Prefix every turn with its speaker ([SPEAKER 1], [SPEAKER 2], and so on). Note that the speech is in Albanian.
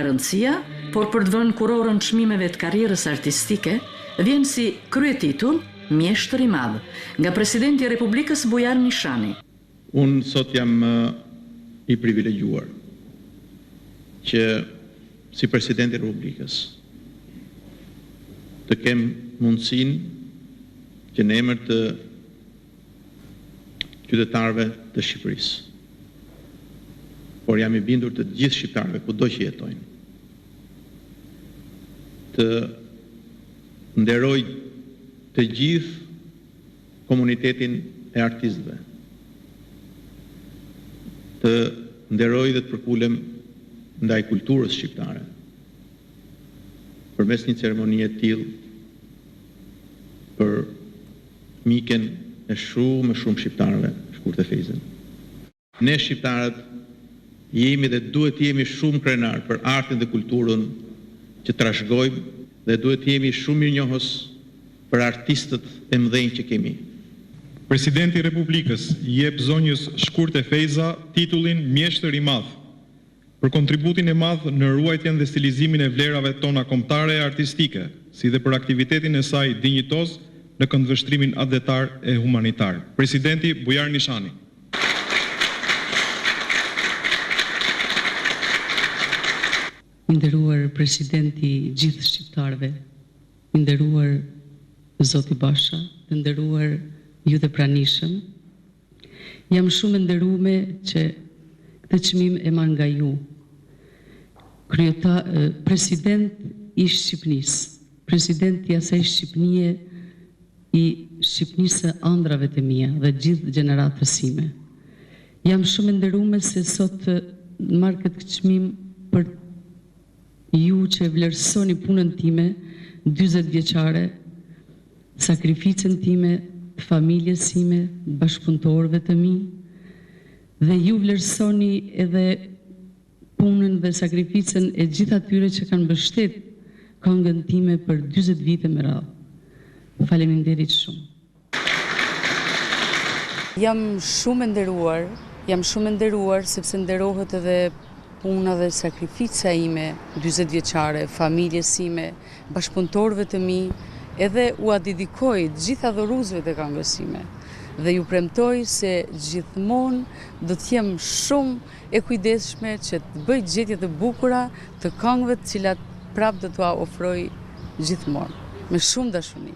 [SPEAKER 1] rëndësia, por për të vënë kurorën çmimeve të karrierës artistike, vjen si kryetitull Mjeshtër i Madh, nga Presidenti i Republikës Bujar Nishani.
[SPEAKER 2] Unë sot jam i privilegjuar që si Presidenti i Republikës të kem mundësinë që në emër të qytetarëve të Shqipërisë, por jam i bindur të gjithë shqiptarëve kudo që jetojnë, të nderoj të gjithë komunitetin e artistëve, të nderoj dhe të përkulem ndaj kulturës shqiptare, përmes një ceremonie të tillë për miken e shumë shqiptarëve, Shkurtë Fejzën. Ne shqiptarët jemi dhe duhet jemi shumë krenar për artin dhe kulturën që trashëgojmë dhe duhet jemi shumë mirënjohës për artistët e mëdhenj që kemi.
[SPEAKER 3] Presidenti i Republikës jep zonjës Shkurtë Fejza titullin Mjeshtër i Madh për kontributin e madh në ruajtjen dhe stilizimin e vlerave tona kombëtare e artistike, si dhe për aktivitetin e saj dinjitoz në këndvështrimin atletar e humanitar. Presidenti Bujar Nishani.
[SPEAKER 4] Nderuar Presidenti i gjithë shqiptarëve, nderuar Zoti Basha, të nderuar ju të pranishëm, jam shumë e nderuar që këtë çmim e marr nga ju, President i Shqipërisë, President i asaj Shqipënie i Shqipënisë së ëndrave të mia dhe gjithë gjeneratës sime. Jam shumë e nderuar se sot marr këtë çmim për ju që vlerësoni punën time 40 vjeçare, sakrificën time, të familjes sime, bashkëpunëtorëve të mi, dhe ju vlerësoni edhe punën dhe sakrificën e gjithë atyre që kanë mbështet këngën time për 40 vite me radhë. Faleminderit shumë.
[SPEAKER 5] Jam shumë e nderuar sepse nderohet edhe puna dhe sakrifica ime 40 vjeçare, familjes sime, bashkëpunëtorëve të mi, edhe u dedikoj gjitha dhuruesve të këngës sime. Dhe ju premtoj se gjithmonë do të jem shumë e kujdesshme që të bëj gjetje të bukura të këngëve të cilat prapë do t'ua ofroj gjithmonë, me shumë dashuri.